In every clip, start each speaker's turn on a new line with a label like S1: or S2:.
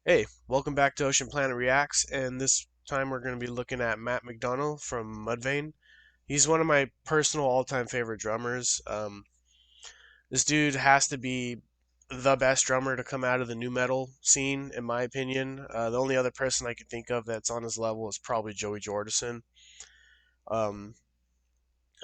S1: Hey, welcome back to OceanPlanet Reacts, and this time we're going to be looking at Mcdonough from Mudvayne. He's one of my personal all-time favorite drummers. This dude has to be the best drummer to come out of the new metal scene, in my opinion. The only other person I can think of that's on his level is probably Joey Jordison. Um,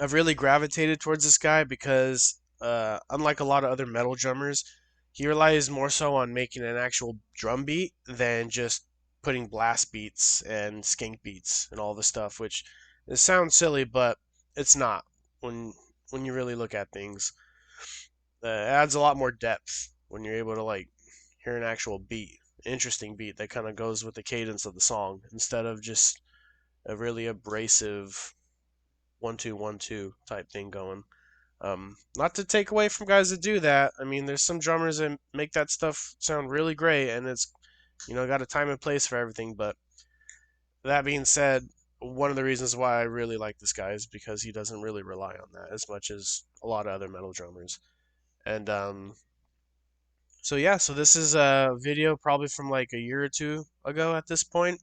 S1: I've really gravitated towards this guy because, unlike a lot of other metal drummers, he relies more so on making an actual drum beat than just putting blast beats and skink beats and all this stuff, which it sounds silly, but it's not when when you really look at things. It adds a lot more depth when you're able to hear an actual beat, interesting beat that kind of goes with the cadence of the song instead of just a really abrasive 1 2 1 2 type thing going. Not to take away from guys that do that. I mean, there's some drummers that make that stuff sound really great, and it's got a time and place for everything. But that being said, one of the reasons why I really like this guy is because he doesn't really rely on that as much as a lot of other metal drummers. And so yeah, so this is a video probably from like a year or two ago at this point.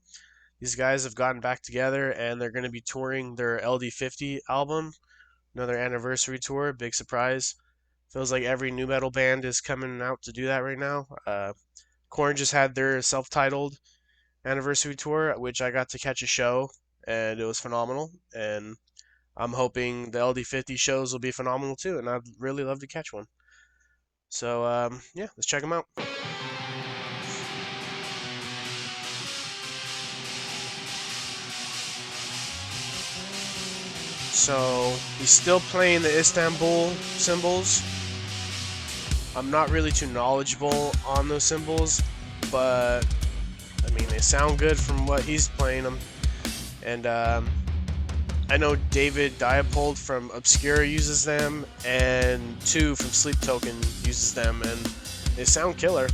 S1: These guys have gotten back together and they're going to be touring their LD50 album, another anniversary tour. Big surprise. Feels like every new metal band is coming out to do that right now. Korn just had their self-titled anniversary tour, which I got to catch a show, and it was phenomenal. And I'm hoping the LD50 shows will be phenomenal too, and I'd really love to catch one. So yeah, let's check them out. So he's still playing the Istanbul cymbals. I'm not really too knowledgeable on those cymbals, but I mean they sound good from what he's playing them. And I know David Diapold from Obscura uses them, and Two from Sleep Token uses them, and they sound killer.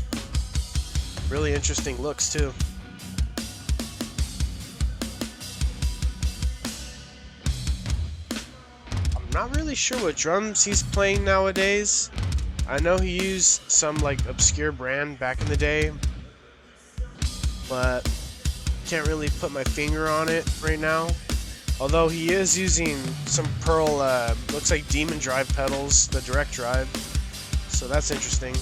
S1: Really interesting looks too. I'm not really sure what drums he's playing nowadays. I know he used some like obscure brand back in the day, but can't really put my finger on it right now. Although he is using some Pearl, looks like Demon Drive pedals, the direct drive. So that's interesting.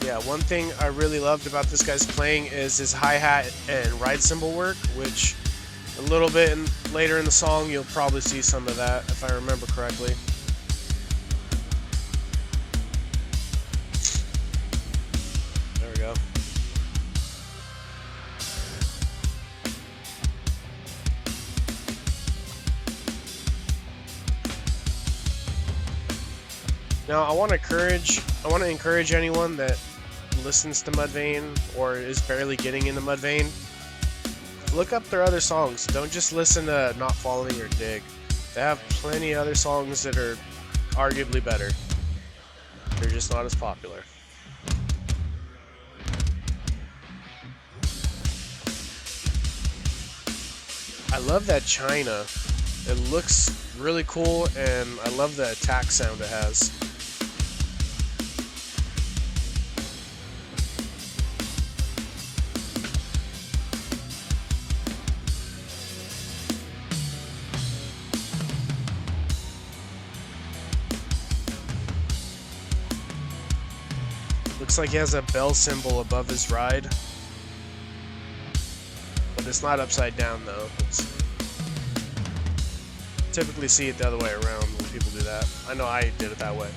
S1: Yeah, one thing I really loved about this guy's playing is his hi-hat and ride cymbal work, which a little bit later in the song you'll probably see some of that, if I remember correctly. There we go. Now I want to encourage anyone that listens to Mudvayne or is barely getting into Mudvayne. Look up their other songs. Don't just listen to Not Following Your Dig. They have plenty of other songs that are arguably better. They're just not as popular. I love that China. It looks really cool, and I love the attack sound it has. Looks like he has a bell symbol above his ride, but it's not upside down though. Typically see it the other way around when people do that. I know I did it that way.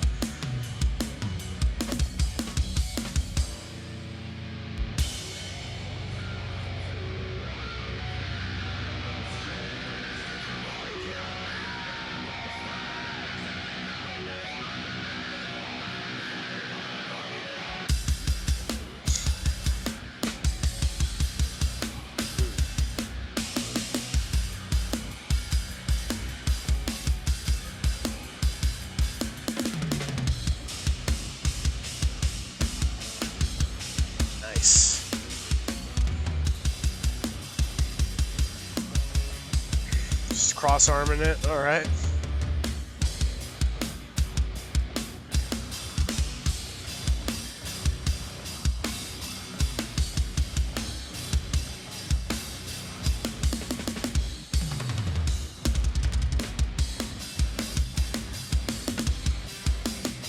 S1: Just cross-arming it. All right.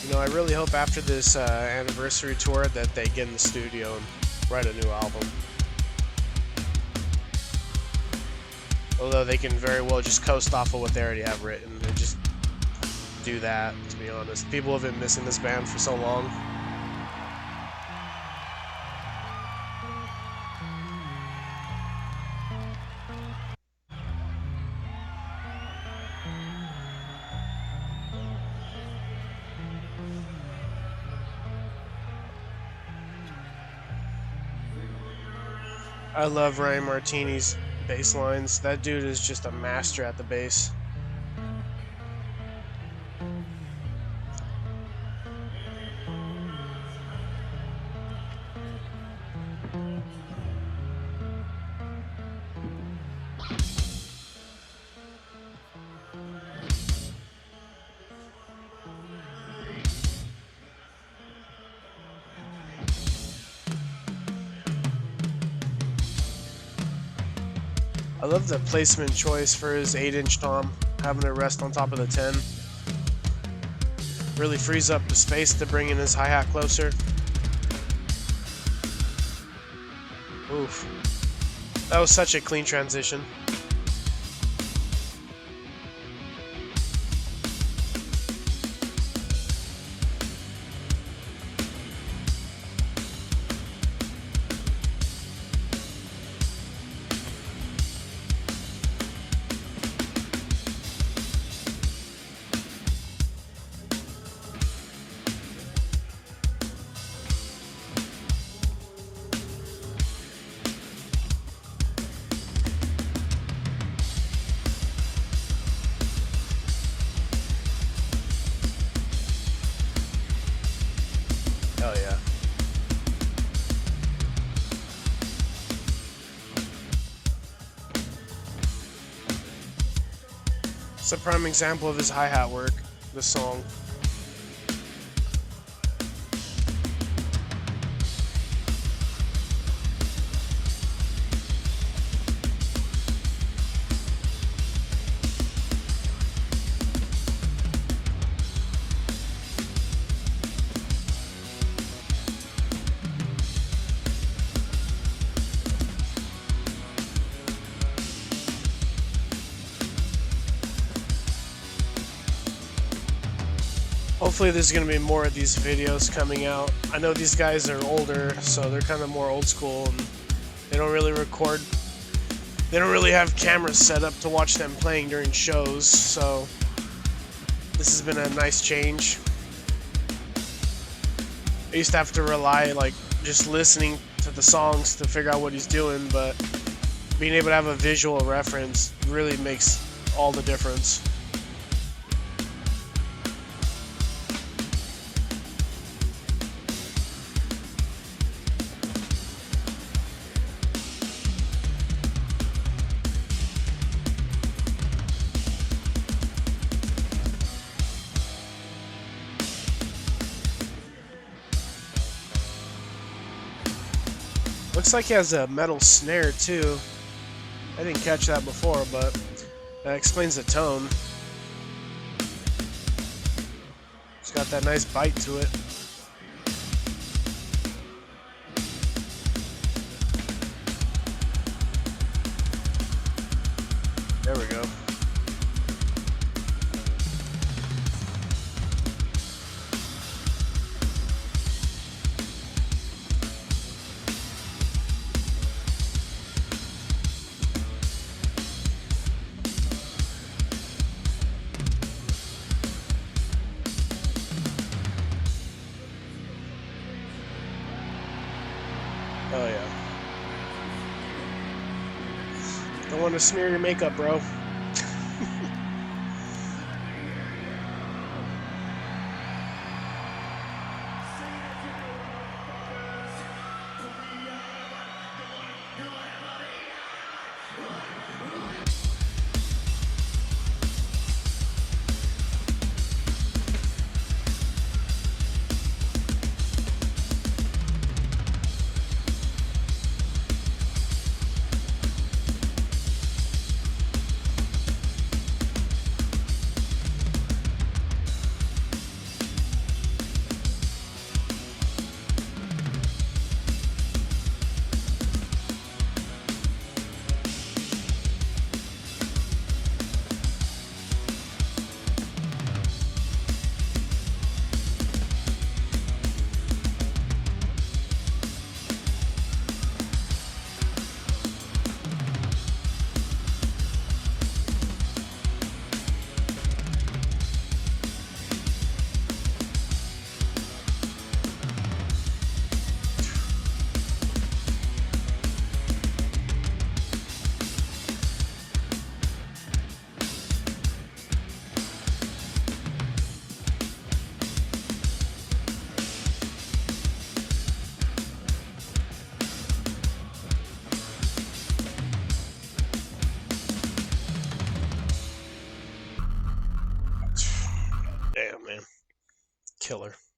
S1: You know, I really hope after this anniversary tour that they get in the studio and write a new album. Although they can very well just coast off of what they already have written and just do that, to be honest. People have been missing this band for so long. I love Ryan Martini's bass lines. That dude is just a master at the bass. I love the placement choice for his 8-inch tom, having it rest on top of the 10. Really frees up the space to bring in his hi-hat closer. Oof. That was such a clean transition. Hell yeah. It's a prime example of his hi-hat work, this song. Hopefully there's going to be more of these videos coming out. I know these guys are older, so they're kind of more old school, and they don't really record. They don't really have cameras set up to watch them playing during shows, so this has been a nice change. I used to have to rely, like, just listening to the songs to figure out what he's doing, but being able to have a visual reference really makes all the difference. Looks like he has a metal snare too. I didn't catch that before, but that explains the tone. It's got that nice bite to it. There we go. Oh yeah. Don't want to smear your makeup, bro. killer.